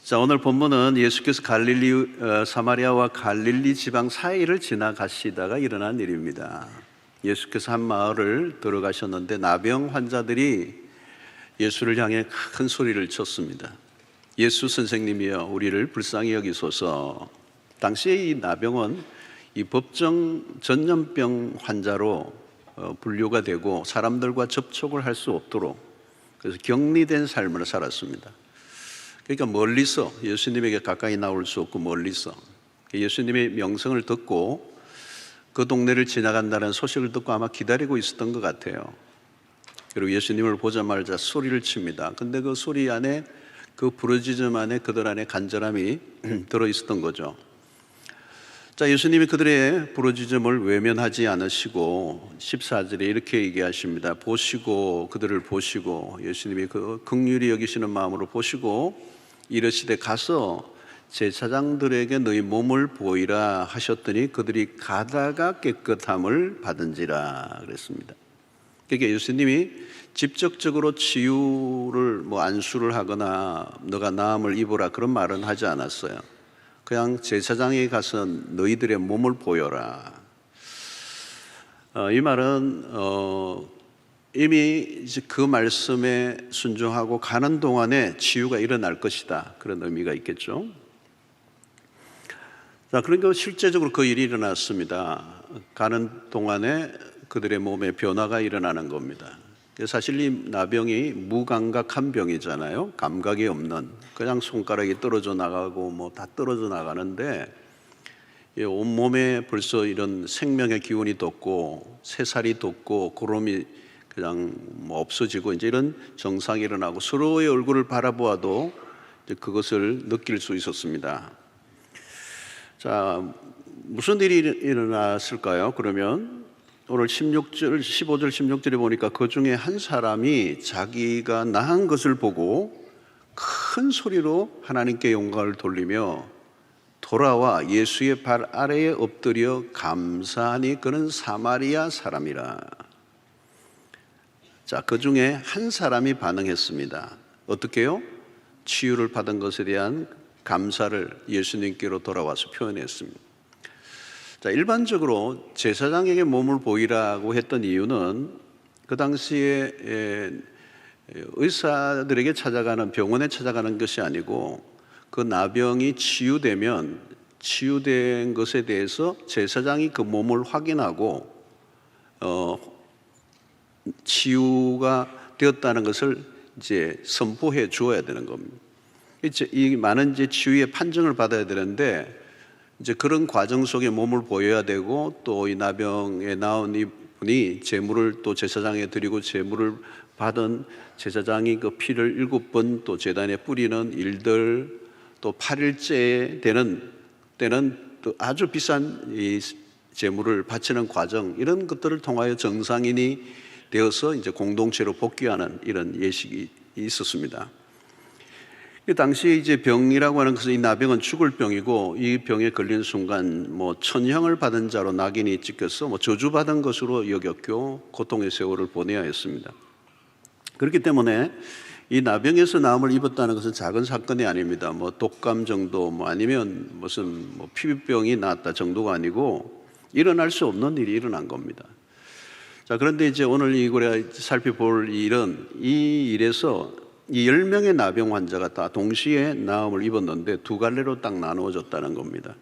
자, 오늘 본문은 예수께서 사마리아와 갈릴리 지방 사이를 지나가시다가 일어난 일입니다. 예수께서 한 마을을 들어가셨는데 나병 환자들이 예수를 향해 큰 소리를 쳤습니다. 예수 선생님이여, 우리를 불쌍히 여기소서. 당시에 이 나병은 이 법정 전염병 환자로 분류가 되고 사람들과 접촉을 할 수 없도록 그래서 격리된 삶을 살았습니다. 그러니까 멀리서, 예수님에게 가까이 나올 수 없고 멀리서 예수님의 명성을 듣고 그 동네를 지나간다는 소식을 듣고 아마 기다리고 있었던 것 같아요. 그리고 예수님을 보자마자 소리를 칩니다. 근데 그 소리 안에, 그 부르짖음 안에 그들 안에 간절함이 들어있었던 거죠. 자, 예수님이 그들의 부르짖음을 외면하지 않으시고 14절에 이렇게 얘기하십니다. 보시고, 그들을 보시고, 예수님이 그 긍휼히 여기시는 마음으로 보시고 이르시되 가서 제사장들에게 너희 몸을 보이라 하셨더니 그들이 가다가 깨끗함을 받은지라 그랬습니다. 그러니까 예수님이 직접적으로 치유를 안수를 하거나 너가 나음을 입어라 그런 말은 하지 않았어요. 그냥 제사장에 가서 너희들의 몸을 보여라. 이 말은 이미 이제 그 말씀에 순종하고 가는 동안에 치유가 일어날 것이다, 그런 의미가 있겠죠. 자, 그러니까 실제적으로 그 일이 일어났습니다. 가는 동안에 그들의 몸에 변화가 일어나는 겁니다. 사실 이 나병이 무감각한 병이잖아요. 감각이 없는, 그냥 손가락이 떨어져 나가고 다 떨어져 나가는데 온몸에 벌써 이런 생명의 기운이 돋고 새살이 돋고 고름이 그냥 없어지고 이제 이런 증상이 일어나고 서로의 얼굴을 바라보아도 그것을 느낄 수 있었습니다. 자, 무슨 일이 일어났을까요? 그러면 오늘 15절 16절에 보니까 그 중에 한 사람이 자기가 나은 것을 보고 큰 소리로 하나님께 영광을 돌리며 돌아와 예수의 발 아래에 엎드려 감사하니 그는 사마리아 사람이라. 자, 그 중에 한 사람이 반응했습니다. 어떻게요? 치유를 받은 것에 대한 감사를 예수님께로 돌아와서 표현했습니다. 자, 일반적으로 제사장에게 몸을 보이라고 했던 이유는 그 당시에 의사들에게 찾아가는, 병원에 찾아가는 것이 아니고 그 나병이 치유되면 치유된 것에 대해서 제사장이 그 몸을 확인하고 치유가 되었다는 것을 이제 선포해 주어야 되는 겁니다. 이 많은 이제 치유의 판정을 받아야 되는데 이제 그런 과정 속에 몸을 보여야 되고 또 이 나병에 나온 이분이 제물을 또 제사장에 드리고 제물을 받은 제사장이 그 피를 7번 또 제단에 뿌리는 일들, 또 8일째 되는 때는 또 아주 비싼 이 제물을 바치는 과정, 이런 것들을 통하여 정상인이 되어서 이제 공동체로 복귀하는 이런 예식이 있었습니다. 당시에 이제 병이라고 하는 것은 이 나병은 죽을 병이고 이 병에 걸린 순간 천형을 받은 자로 낙인이 찍혀서 저주받은 것으로 여겼고 고통의 세월을 보내야 했습니다. 그렇기 때문에 이 나병에서 나음을 입었다는 것은 작은 사건이 아닙니다. 독감 정도 아니면 무슨 피부병이 났다 정도가 아니고 일어날 수 없는 일이 일어난 겁니다. 자, 그런데 이제 오늘 우리가 살펴볼 일은 이 일에서 이 10명의 나병 환자가 다 동시에 나음을 입었는데 두 갈래로 딱 나누어졌다는 겁니다.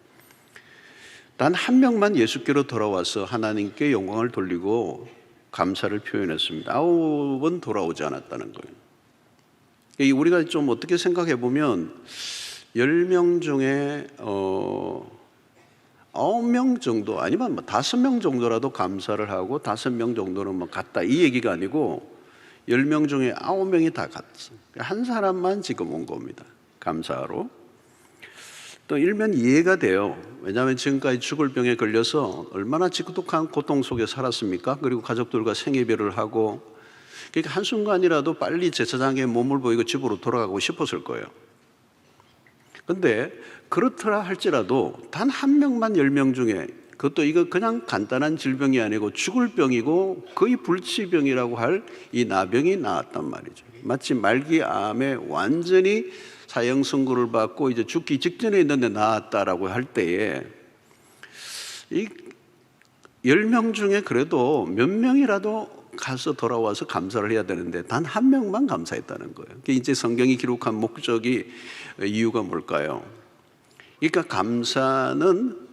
단 한 명만 예수께로 돌아와서 하나님께 영광을 돌리고 감사를 표현했습니다. 9은 돌아오지 않았다는 거예요. 우리가 좀 어떻게 생각해 보면 10명 중에 9명 정도 아니면 5명 정도라도 감사를 하고 5명 정도는 갔다, 이 얘기가 아니고 10명 중에 9명이 다 갔어요. 한 사람만 지금 온 겁니다. 감사하러. 또 일면 이해가 돼요. 왜냐하면 지금까지 죽을 병에 걸려서 얼마나 지독한 고통 속에 살았습니까? 그리고 가족들과 생이별을 하고, 그러니까 한순간이라도 빨리 제사장의 몸을 보이고 집으로 돌아가고 싶었을 거예요. 그런데 그렇더라 할지라도 단 한 명만 10명 중에 그것도 이거 그냥 간단한 질병이 아니고 죽을 병이고 거의 불치병이라고 할 이 나병이 나왔단 말이죠. 마치 말기암에 완전히 사형 선고를 받고 이제 죽기 직전에 있는데 나왔다라고 할 때에 이 10명 중에 그래도 몇 명이라도 가서 돌아와서 감사를 해야 되는데 단 한 명만 감사했다는 거예요. 이제 성경이 기록한 목적이 이유가 뭘까요? 그러니까 감사는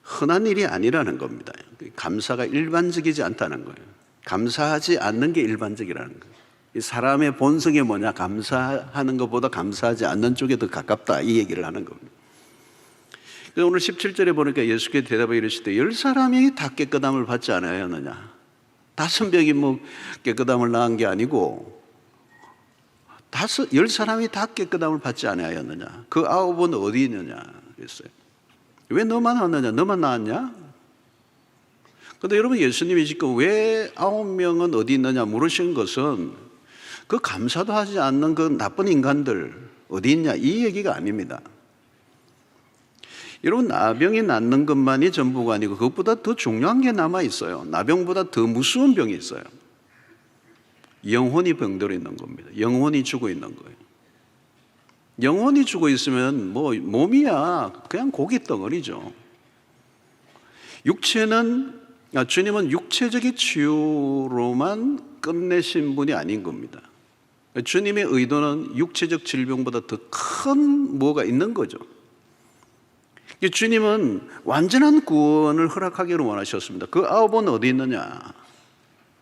흔한 일이 아니라는 겁니다. 감사가 일반적이지 않다는 거예요. 감사하지 않는 게 일반적이라는 거예요. 이 사람의 본성이 뭐냐? 감사하는 것보다 감사하지 않는 쪽에 더 가깝다, 이 얘기를 하는 겁니다. 그래서 오늘 17절에 보니까 예수께서 대답하여 이르시되 10사람이 다 깨끗함을 받지 않았느냐? 5명이 뭐 깨끗함을 낳은 게 아니고 10사람이 다 깨끗함을 받지 않았느냐? 그 9은 어디 있느냐? 그랬어요. 왜 너만 왔느냐? 너만 나왔냐? 근데 여러분, 예수님이 지금 왜 9명은 어디 있느냐 물으신 것은 그 감사도 하지 않는 그 나쁜 인간들 어디 있냐, 이 얘기가 아닙니다. 여러분, 나병이 낫는 것만이 전부가 아니고 그것보다 더 중요한 게 남아 있어요. 나병보다 더 무서운 병이 있어요. 영혼이 병들어 있는 겁니다. 영혼이 죽어 있는 거예요. 영혼이 죽어 있으면 뭐 몸이야 그냥 고기 덩어리죠. 주님은 육체적인 치유로만 끝내신 분이 아닌 겁니다. 주님의 의도는 육체적 질병보다 더 큰 뭐가 있는 거죠. 주님은 완전한 구원을 허락하기를 원하셨습니다. 그 9은 어디 있느냐?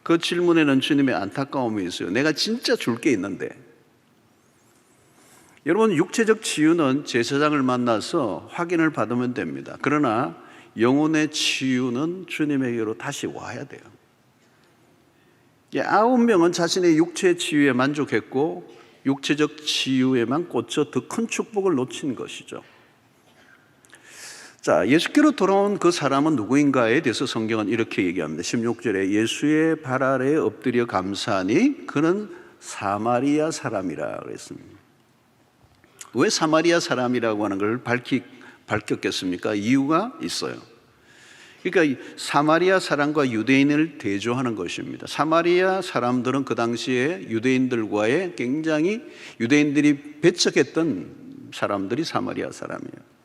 그 질문에는 주님의 안타까움이 있어요. 내가 진짜 줄 게 있는데. 여러분, 육체적 치유는 제사장을 만나서 확인을 받으면 됩니다. 그러나 영혼의 치유는 주님에게로 다시 와야 돼요. 9명은 자신의 육체 치유에 만족했고 육체적 치유에만 꽂혀 더 큰 축복을 놓친 것이죠. 자, 예수께로 돌아온 그 사람은 누구인가에 대해서 성경은 이렇게 얘기합니다. 16절에 예수의 발 아래에 엎드려 감사하니 그는 사마리아 사람이라 그랬습니다. 왜 사마리아 사람이라고 하는 걸 밝혔겠습니까? 이유가 있어요. 그러니까 사마리아 사람과 유대인을 대조하는 것입니다. 사마리아 사람들은 그 당시에 유대인들과의 굉장히 유대인들이 배척했던 사람들이 사마리아 사람이에요.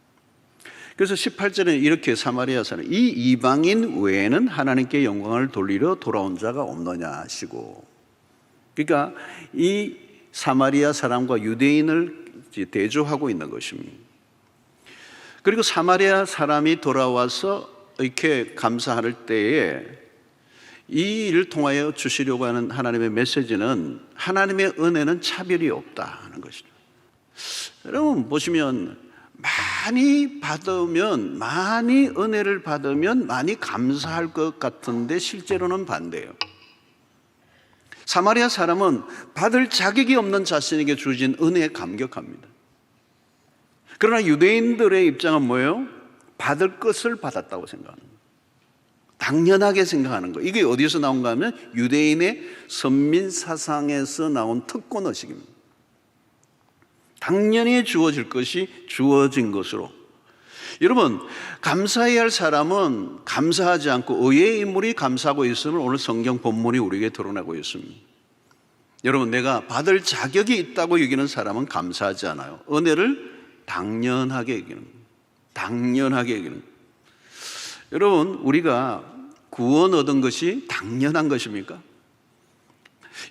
그래서 18절에 이렇게 사마리아 사람, 이 이방인 외에는 하나님께 영광을 돌리려 돌아온 자가 없느냐 하시고, 그러니까 이 사마리아 사람과 유대인을 대조하고 있는 것입니다. 그리고 사마리아 사람이 돌아와서 이렇게 감사할 때에 이 일을 통하여 주시려고 하는 하나님의 메시지는 하나님의 은혜는 차별이 없다는 것이죠. 여러분 보시면 많이 은혜를 받으면 많이 감사할 것 같은데 실제로는 반대예요. 사마리아 사람은 받을 자격이 없는 자신에게 주어진 은혜에 감격합니다. 그러나 유대인들의 입장은 뭐예요? 받을 것을 받았다고 생각하는 거예요. 당연하게 생각하는 거예요. 이게 어디서 나온가 하면 유대인의 선민 사상에서 나온 특권의식입니다. 당연히 주어질 것이 주어진 것으로. 여러분, 감사해야 할 사람은 감사하지 않고 의의 인물이 감사하고 있음을 오늘 성경 본문이 우리에게 드러내고 있습니다. 여러분, 내가 받을 자격이 있다고 여기는 사람은 감사하지 않아요. 은혜를 당연하게 여기는 거예요. 당연하게 여기는 거예요. 여러분, 우리가 구원 얻은 것이 당연한 것입니까?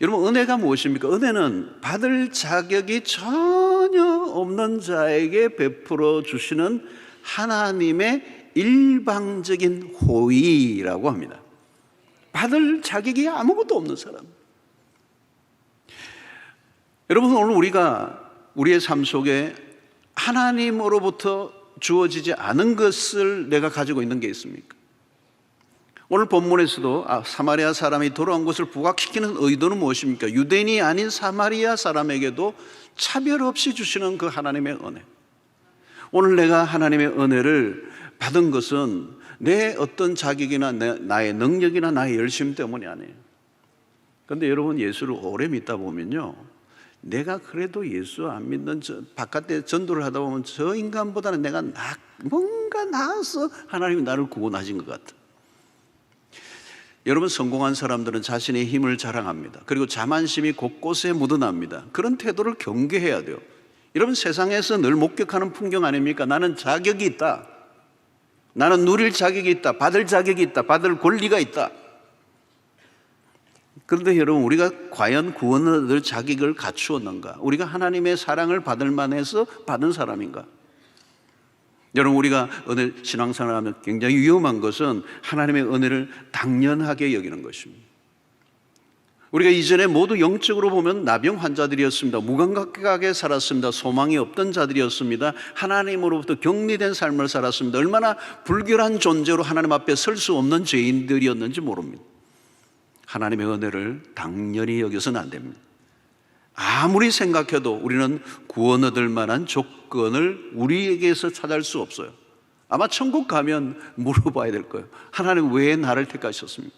여러분, 은혜가 무엇입니까? 은혜는 받을 자격이 전혀 없는 자에게 베풀어 주시는 하나님의 일방적인 호의라고 합니다. 받을 자격이 아무것도 없는 사람. 여러분, 오늘 우리가 우리의 삶 속에 하나님으로부터 주어지지 않은 것을 내가 가지고 있는 게 있습니까? 오늘 본문에서도 사마리아 사람이 돌아온 것을 부각시키는 의도는 무엇입니까? 유대인이 아닌 사마리아 사람에게도 차별 없이 주시는 그 하나님의 은혜. 오늘 내가 하나님의 은혜를 받은 것은 내 어떤 자격이나 나의 능력이나 나의 열심 때문이 아니에요. 그런데 여러분, 예수를 오래 믿다 보면요, 내가 그래도 예수 안 믿는 바깥에 전도를 하다 보면 저 인간보다는 내가 뭔가 나아서 하나님이 나를 구원하신 것 같아. 여러분, 성공한 사람들은 자신의 힘을 자랑합니다. 그리고 자만심이 곳곳에 묻어납니다. 그런 태도를 경계해야 돼요. 여러분, 세상에서 늘 목격하는 풍경 아닙니까? 나는 자격이 있다. 나는 누릴 자격이 있다. 받을 자격이 있다. 받을 권리가 있다. 그런데 여러분, 우리가 과연 구원을 얻을 자격을 갖추었는가? 우리가 하나님의 사랑을 받을 만해서 받은 사람인가? 여러분, 우리가 은혜 신앙생활하면 굉장히 위험한 것은 하나님의 은혜를 당연하게 여기는 것입니다. 우리가 이전에 모두 영적으로 보면 나병 환자들이었습니다. 무감각하게 살았습니다. 소망이 없던 자들이었습니다. 하나님으로부터 격리된 삶을 살았습니다. 얼마나 불결한 존재로 하나님 앞에 설 수 없는 죄인들이었는지 모릅니다. 하나님의 은혜를 당연히 여겨서는 안 됩니다. 아무리 생각해도 우리는 구원 얻을 만한 조건을 우리에게서 찾을 수 없어요. 아마 천국 가면 물어봐야 될 거예요. 하나님 왜 나를 택하셨습니까?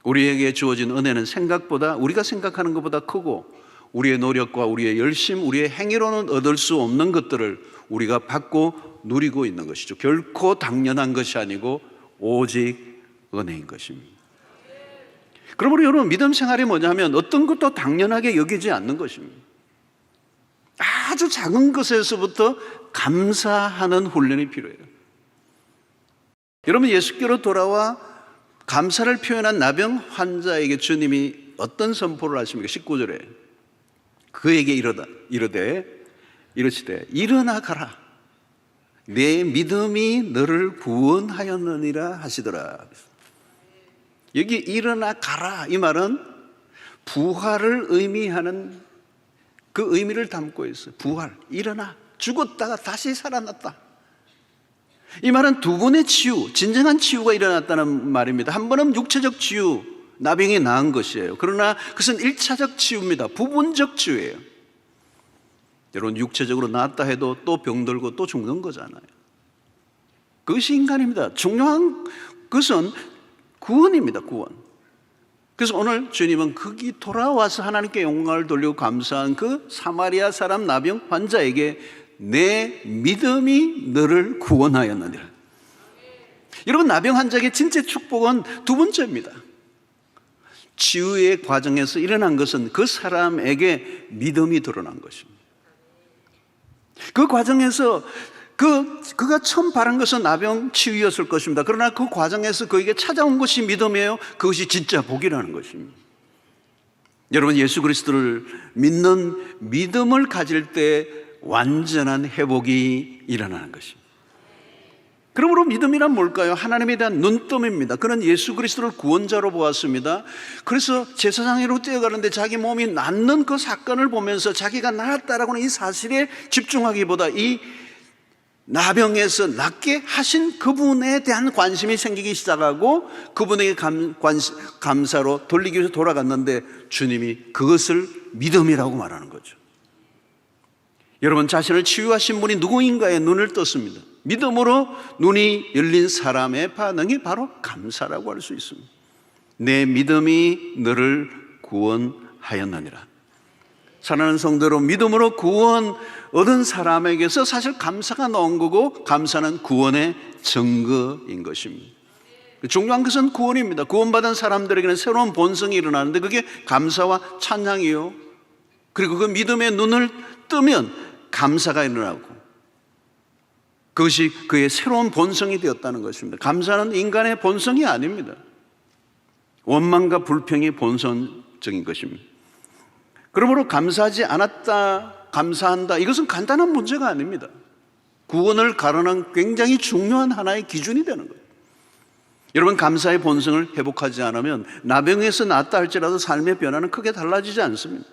우리에게 주어진 은혜는 생각보다, 우리가 생각하는 것보다 크고, 우리의 노력과 우리의 열심, 우리의 행위로는 얻을 수 없는 것들을 우리가 받고 누리고 있는 것이죠. 결코 당연한 것이 아니고 오직 은혜인 것입니다. 그러므로 여러분, 믿음 생활이 뭐냐면 어떤 것도 당연하게 여기지 않는 것입니다. 아주 작은 것에서부터 감사하는 훈련이 필요해요. 여러분, 예수께로 돌아와 감사를 표현한 나병 환자에게 주님이 어떤 선포를 하십니까? 19절에 그에게 이르되 이르시되 일어나 가라, 내 믿음이 너를 구원하였느니라 하시더라. 여기 일어나 가라, 이 말은 부활을 의미하는 그 의미를 담고 있어요. 부활, 일어나, 죽었다가 다시 살아났다. 이 말은 두 번의 치유, 진정한 치유가 일어났다는 말입니다. 한 번은 육체적 치유, 나병이 나은 것이에요. 그러나 그것은 1차적 치유입니다. 부분적 치유예요. 여러분, 육체적으로 나았다 해도 또 병들고 또 죽는 거잖아요. 그것이 인간입니다. 중요한 것은 구원입니다. 구원. 그래서 오늘 주님은 거기 돌아와서 하나님께 영광을 돌리고 감사한 그 사마리아 사람 나병 환자에게 내 믿음이 너를 구원하였느니라. 여러분, 나병 환자에게 진짜 축복은 두 번째입니다. 치유의 과정에서 일어난 것은 그 사람에게 믿음이 드러난 것입니다. 그 과정에서 그가 처음 바란 것은 나병 치유였을 것입니다. 그러나 그 과정에서 그에게 찾아온 것이 믿음이에요. 그것이 진짜 복이라는 것입니다. 여러분, 예수 그리스도를 믿는 믿음을 가질 때 완전한 회복이 일어나는 것입니다. 그러므로 믿음이란 뭘까요? 하나님에 대한 눈뜸입니다. 그는 예수 그리스도를 구원자로 보았습니다. 그래서 제사장으로 뛰어가는데 자기 몸이 낫는 그 사건을 보면서 자기가 나았다라고는 이 사실에 집중하기보다 이 나병에서 낫게 하신 그분에 대한 관심이 생기기 시작하고 그분에게 감사로 돌리기 위해서 돌아갔는데 주님이 그것을 믿음이라고 말하는 거죠. 여러분, 자신을 치유하신 분이 누구인가에 눈을 떴습니다. 믿음으로 눈이 열린 사람의 반응이 바로 감사라고 할 수 있습니다. 내 믿음이 너를 구원하였느니라. 사랑하는 성도로, 믿음으로 구원 얻은 사람에게서 사실 감사가 나온 거고, 감사는 구원의 증거인 것입니다. 중요한 것은 구원입니다. 구원받은 사람들에게는 새로운 본성이 일어나는데 그게 감사와 찬양이요, 그리고 그 믿음의 눈을 뜨면 감사가 일어나고 그것이 그의 새로운 본성이 되었다는 것입니다. 감사는 인간의 본성이 아닙니다. 원망과 불평이 본성적인 것입니다. 그러므로 감사하지 않았다, 감사한다, 이것은 간단한 문제가 아닙니다. 구원을 가르는 굉장히 중요한 하나의 기준이 되는 거예요. 여러분, 감사의 본성을 회복하지 않으면 나병에서 낫다 할지라도 삶의 변화는 크게 달라지지 않습니다.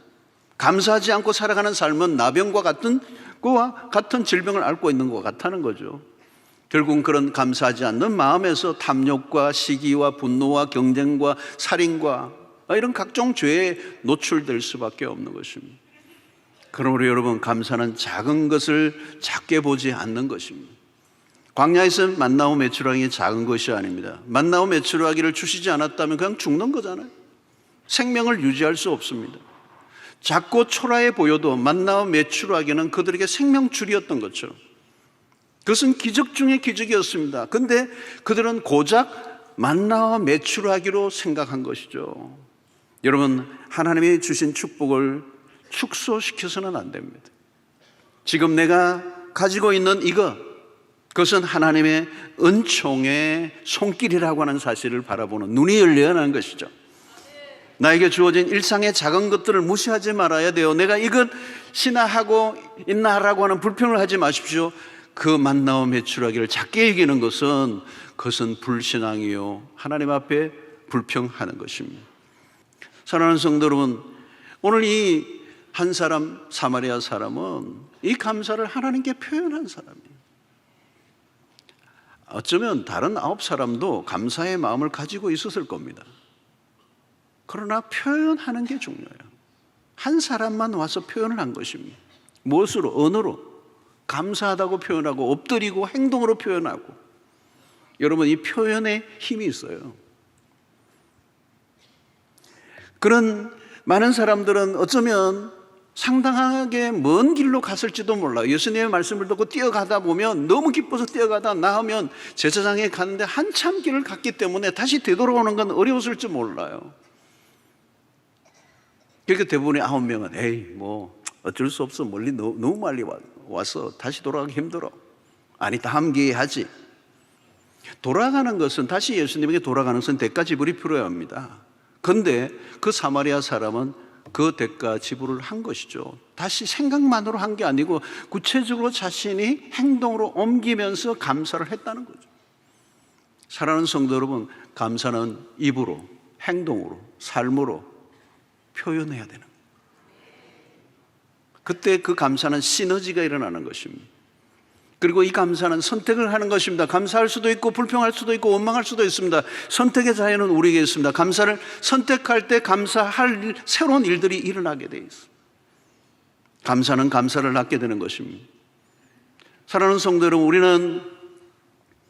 감사하지 않고 살아가는 삶은 나병과 같은 질병을 앓고 있는 것 같다는 거죠. 결국은 그런 감사하지 않는 마음에서 탐욕과 시기와 분노와 경쟁과 살인과 이런 각종 죄에 노출될 수밖에 없는 것입니다. 그러므로 여러분, 감사는 작은 것을 작게 보지 않는 것입니다. 광야에서 만나오 메추라기 작은 것이 아닙니다. 만나오 메추라기를 주시지 않았다면 그냥 죽는 거잖아요. 생명을 유지할 수 없습니다. 작고 초라해 보여도 만나와 메추라기는 그들에게 생명줄이었던 것처럼, 그것은 기적 중의 기적이었습니다. 근데 그들은 고작 만나와 메추라기로 생각한 것이죠. 여러분, 하나님이 주신 축복을 축소시켜서는 안 됩니다. 지금 내가 가지고 있는 그것은 하나님의 은총의 손길이라고 하는 사실을 바라보는 눈이 열려야 하는 것이죠. 나에게 주어진 일상의 작은 것들을 무시하지 말아야 돼요. 내가 이것이나 하고 있나라고 하는 불평을 하지 마십시오. 그 만나와 메추라기를 작게 여기는 그것은 불신앙이요, 하나님 앞에 불평하는 것입니다. 사랑하는 성도 여러분, 오늘 이 한 사람, 사마리아 사람은 이 감사를 하나님께 표현한 사람이에요. 어쩌면 다른 9사람도 감사의 마음을 가지고 있었을 겁니다. 그러나 표현하는 게 중요해요. 한 사람만 와서 표현을 한 것입니다. 무엇으로? 언어로. 감사하다고 표현하고, 엎드리고 행동으로 표현하고. 여러분, 이 표현에 힘이 있어요. 그런 많은 사람들은 어쩌면 상당하게 먼 길로 갔을지도 몰라요. 예수님의 말씀을 듣고 뛰어가다 보면, 너무 기뻐서 뛰어가다 나오면 제사장에 갔는데 한참 길을 갔기 때문에 다시 되돌아오는 건 어려웠을지 몰라요. 그러니까 대부분의 9명은 에이 뭐 어쩔 수 없어, 멀리 너무 멀리 와서 다시 돌아가기 힘들어, 아니 다음 기회에 하지. 돌아가는 것은, 다시 예수님에게 돌아가는 것은 대가 지불이 필요합니다. 그런데 그 사마리아 사람은 그 대가 지불을 한 것이죠. 다시 생각만으로 한 게 아니고 구체적으로 자신이 행동으로 옮기면서 감사를 했다는 거죠. 사랑하는 성도 여러분, 감사는 입으로, 행동으로, 삶으로 표현해야 되는 거예요. 그때 그 감사는 시너지가 일어나는 것입니다. 그리고 이 감사는 선택을 하는 것입니다. 감사할 수도 있고 불평할 수도 있고 원망할 수도 있습니다. 선택의 자유는 우리에게 있습니다. 감사를 선택할 때 감사할 새로운 일들이 일어나게 돼 있습니다. 감사는 감사를 낳게 되는 것입니다. 사랑하는 성도 여러분, 우리는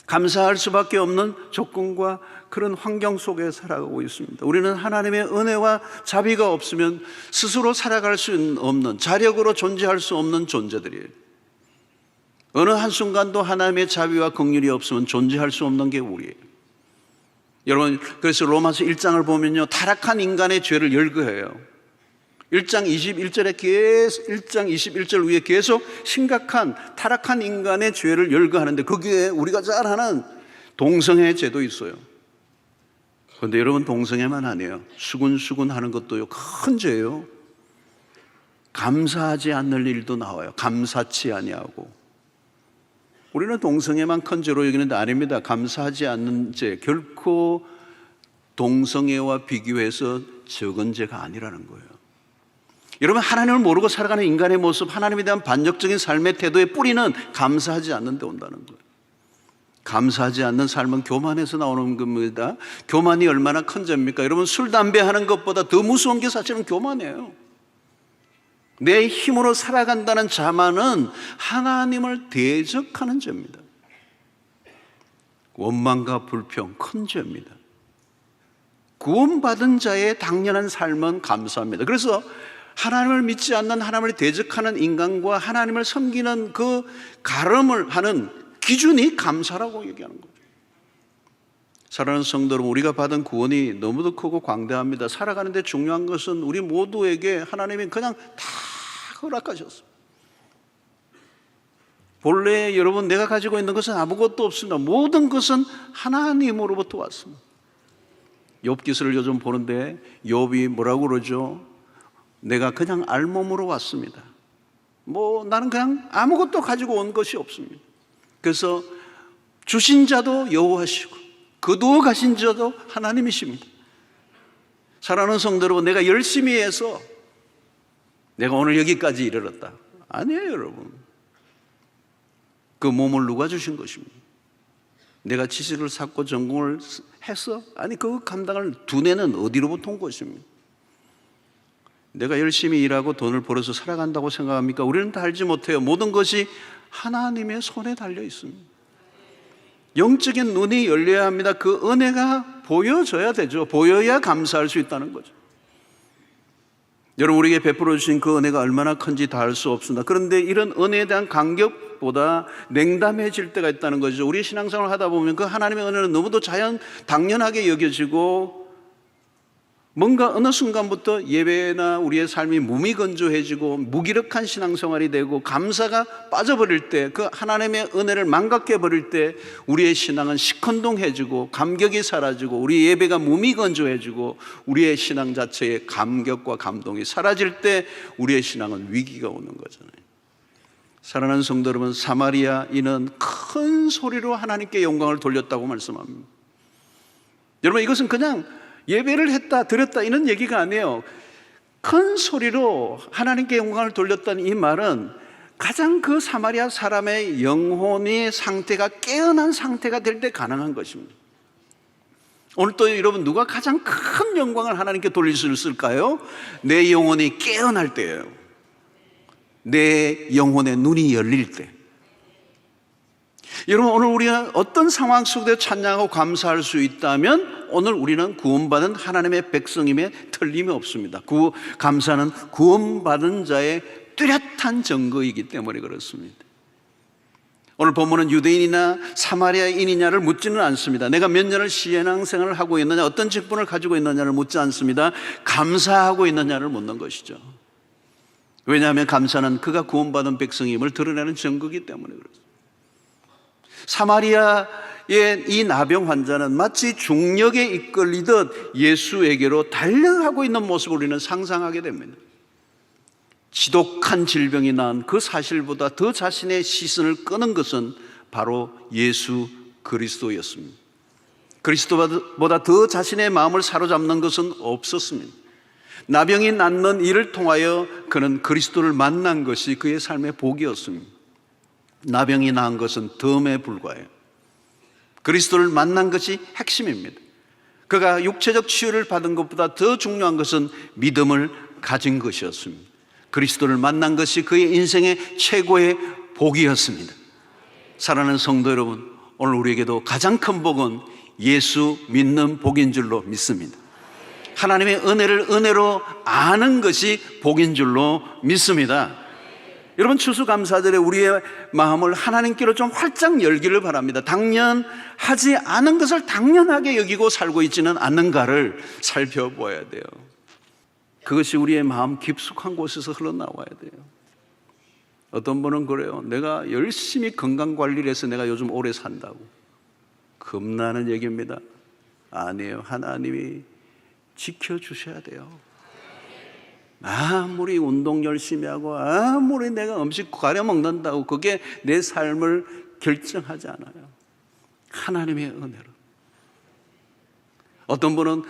감사할 수밖에 없는 조건과 그런 환경 속에 살아가고 있습니다. 우리는 하나님의 은혜와 자비가 없으면 스스로 살아갈 수 없는, 자력으로 존재할 수 없는 존재들이에요. 어느 한순간도 하나님의 자비와 긍휼이 없으면 존재할 수 없는 게 우리예요. 여러분, 그래서 로마서 1장을 보면요, 타락한 인간의 죄를 열거해요. 1장 21절 위에 계속 심각한 타락한 인간의 죄를 열거하는데, 거기에 우리가 잘 아는 동성애 죄도 있어요. 그런데 여러분, 동성애만 아니에요. 수군수군 하는 것도요, 큰 죄예요. 감사하지 않는 일도 나와요. 감사치 아니하고. 우리는 동성애만 큰 죄로 여기는데 아닙니다. 감사하지 않는 죄, 결코 동성애와 비교해서 적은 죄가 아니라는 거예요. 여러분, 하나님을 모르고 살아가는 인간의 모습, 하나님에 대한 반역적인 삶의 태도의 뿌리는 감사하지 않는 데 온다는 거예요. 감사하지 않는 삶은 교만에서 나오는 겁니다. 교만이 얼마나 큰 죄입니까? 여러분, 술, 담배 하는 것보다 더 무서운 게 사실은 교만이에요. 내 힘으로 살아간다는 자만은 하나님을 대적하는 죄입니다. 원망과 불평, 큰 죄입니다. 구원받은 자의 당연한 삶은 감사합니다. 그래서 하나님을 믿지 않는, 하나님을 대적하는 인간과 하나님을 섬기는 그 가름을 하는 기준이 감사라고 얘기하는 거죠. 사랑하는 성도 여러분, 우리가 받은 구원이 너무도 크고 광대합니다. 살아가는데 중요한 것은 우리 모두에게 하나님이 그냥 다 허락하셨습니다. 본래 여러분, 내가 가지고 있는 것은 아무것도 없습니다. 모든 것은 하나님으로부터 왔습니다. 욥기서를 요즘 보는데 욥이 뭐라고 그러죠? 내가 그냥 알몸으로 왔습니다. 나는 그냥 아무것도 가지고 온 것이 없습니다. 그래서 주신 자도 여호와시고 거두어 가신 자도 하나님이십니다. 사랑하는 성도 여러분, 내가 열심히 해서 내가 오늘 여기까지 이르렀다, 아니에요. 여러분, 그 몸을 누가 주신 것입니다. 내가 지식을 쌓고 전공을 해서, 아니 그 감당을 두뇌는 어디로부터 온 것입니다. 내가 열심히 일하고 돈을 벌어서 살아간다고 생각합니까? 우리는 다 알지 못해요. 모든 것이 하나님의 손에 달려 있습니다. 영적인 눈이 열려야 합니다. 그 은혜가 보여져야 되죠. 보여야 감사할 수 있다는 거죠. 여러분, 우리에게 베풀어 주신 그 은혜가 얼마나 큰지 다 알 수 없습니다. 그런데 이런 은혜에 대한 감격보다 냉담해질 때가 있다는 거죠. 우리 신앙생활을 하다 보면 그 하나님의 은혜는 너무도 당연하게 여겨지고, 뭔가 어느 순간부터 예배나 우리의 삶이 무미건조해지고 무기력한 신앙생활이 되고 감사가 빠져버릴 때, 그 하나님의 은혜를 망각해버릴 때 우리의 신앙은 시큰둥해지고 감격이 사라지고 우리 예배가 무미건조해지고 우리의 신앙 자체의 감격과 감동이 사라질 때 우리의 신앙은 위기가 오는 거잖아요. 사랑하는 성도 여러분, 사마리아인은 큰 소리로 하나님께 영광을 돌렸다고 말씀합니다. 여러분, 이것은 그냥 예배를 했다 드렸다 이런 얘기가 아니에요. 큰 소리로 하나님께 영광을 돌렸다는 이 말은 가장 그 사마리아 사람의 영혼의 상태가 깨어난 상태가 될 때 가능한 것입니다. 오늘 또 여러분, 누가 가장 큰 영광을 하나님께 돌릴 수 있을까요? 내 영혼이 깨어날 때예요. 내 영혼의 눈이 열릴 때. 여러분, 오늘 우리가 어떤 상황 속에 찬양하고 감사할 수 있다면 오늘 우리는 구원받은 하나님의 백성임에 틀림이 없습니다. 감사는 구원받은 자의 뚜렷한 증거이기 때문에 그렇습니다. 오늘 본문은 유대인이나 사마리아인이냐를 묻지는 않습니다. 내가 몇 년을 신앙생활을 하고 있느냐, 어떤 직분을 가지고 있느냐를 묻지 않습니다. 감사하고 있느냐를 묻는 것이죠. 왜냐하면 감사는 그가 구원받은 백성임을 드러내는 증거이기 때문에 그렇습니다. 사마리아의 이 나병 환자는 마치 중력에 이끌리듯 예수에게로 달려가고 있는 모습을 우리는 상상하게 됩니다. 지독한 질병이 난 그 사실보다 더 자신의 시선을 끄는 것은 바로 예수 그리스도였습니다. 그리스도보다 더 자신의 마음을 사로잡는 것은 없었습니다. 나병이 낫는 이를 통하여 그는 그리스도를 만난 것이 그의 삶의 복이었습니다. 나병이 나은 것은 덤에 불과해요. 그리스도를 만난 것이 핵심입니다. 그가 육체적 치유를 받은 것보다 더 중요한 것은 믿음을 가진 것이었습니다. 그리스도를 만난 것이 그의 인생의 최고의 복이었습니다. 사랑하는 성도 여러분, 오늘 우리에게도 가장 큰 복은 예수 믿는 복인 줄로 믿습니다. 하나님의 은혜를 은혜로 아는 것이 복인 줄로 믿습니다. 여러분, 추수감사절에 우리의 마음을 하나님께로 좀 활짝 열기를 바랍니다. 당연하지 않은 것을 당연하게 여기고 살고 있지는 않는가를 살펴보아야 돼요. 그것이 우리의 마음 깊숙한 곳에서 흘러나와야 돼요. 어떤 분은 그래요. 내가 열심히 건강관리를 해서 내가 요즘 오래 산다고. 겁나는 얘기입니다. 아니에요. 하나님이 지켜주셔야 돼요. 아무리 운동 열심히 하고 아무리 내가 음식 가려 먹는다고 그게 내 삶을 결정하지 않아요. 하나님의 은혜로. 어떤 분은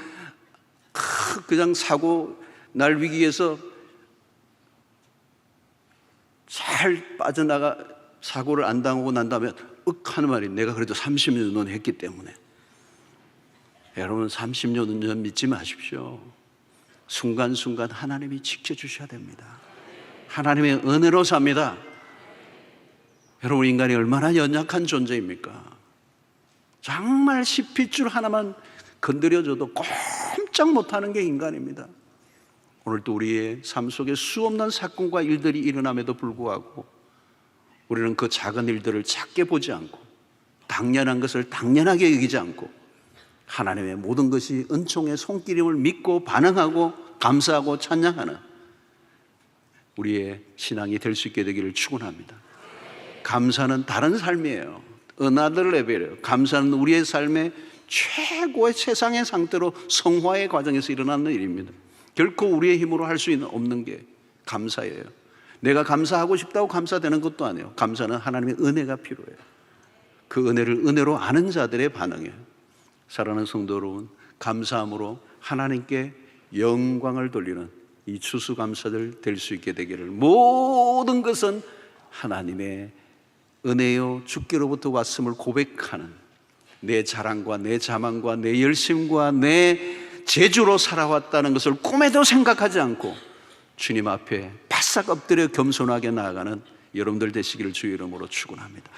그냥 사고 날 위기에서 잘 빠져나가 사고를 안 당하고 난 다음에 하는 말이, 내가 그래도 30년 했기 때문에. 여러분, 30년 전 믿지 마십시오. 순간순간 하나님이 지켜주셔야 됩니다. 하나님의 은혜로 삽니다. 여러분, 인간이 얼마나 연약한 존재입니까? 정말 시핏줄 하나만 건드려줘도 꼼짝 못하는 게 인간입니다. 오늘도 우리의 삶 속에 수없는 사건과 일들이 일어남에도 불구하고 우리는 그 작은 일들을 작게 보지 않고 당연한 것을 당연하게 여기지 않고 하나님의 모든 것이 은총의 손길임을 믿고 반응하고 감사하고 찬양하는 우리의 신앙이 될 수 있게 되기를 축원합니다. 감사는 다른 삶이에요. another level이에요. 감사는 우리의 삶의 최고의 세상의 상태로 성화의 과정에서 일어나는 일입니다. 결코 우리의 힘으로 할 수 없는 게 감사예요. 내가 감사하고 싶다고 감사되는 것도 아니에요. 감사는 하나님의 은혜가 필요해요. 그 은혜를 은혜로 아는 자들의 반응이에요. 사랑하는 성도 여러분, 감사함으로 하나님께 영광을 돌리는 이 추수감사절 될 수 있게 되기를, 모든 것은 하나님의 은혜요 주께로부터 왔음을 고백하는 내 자랑과 내 자만과 내 열심과 내 재주로 살아왔다는 것을 꿈에도 생각하지 않고 주님 앞에 바싹 엎드려 겸손하게 나아가는 여러분들 되시기를 주의 이름으로 축원합니다.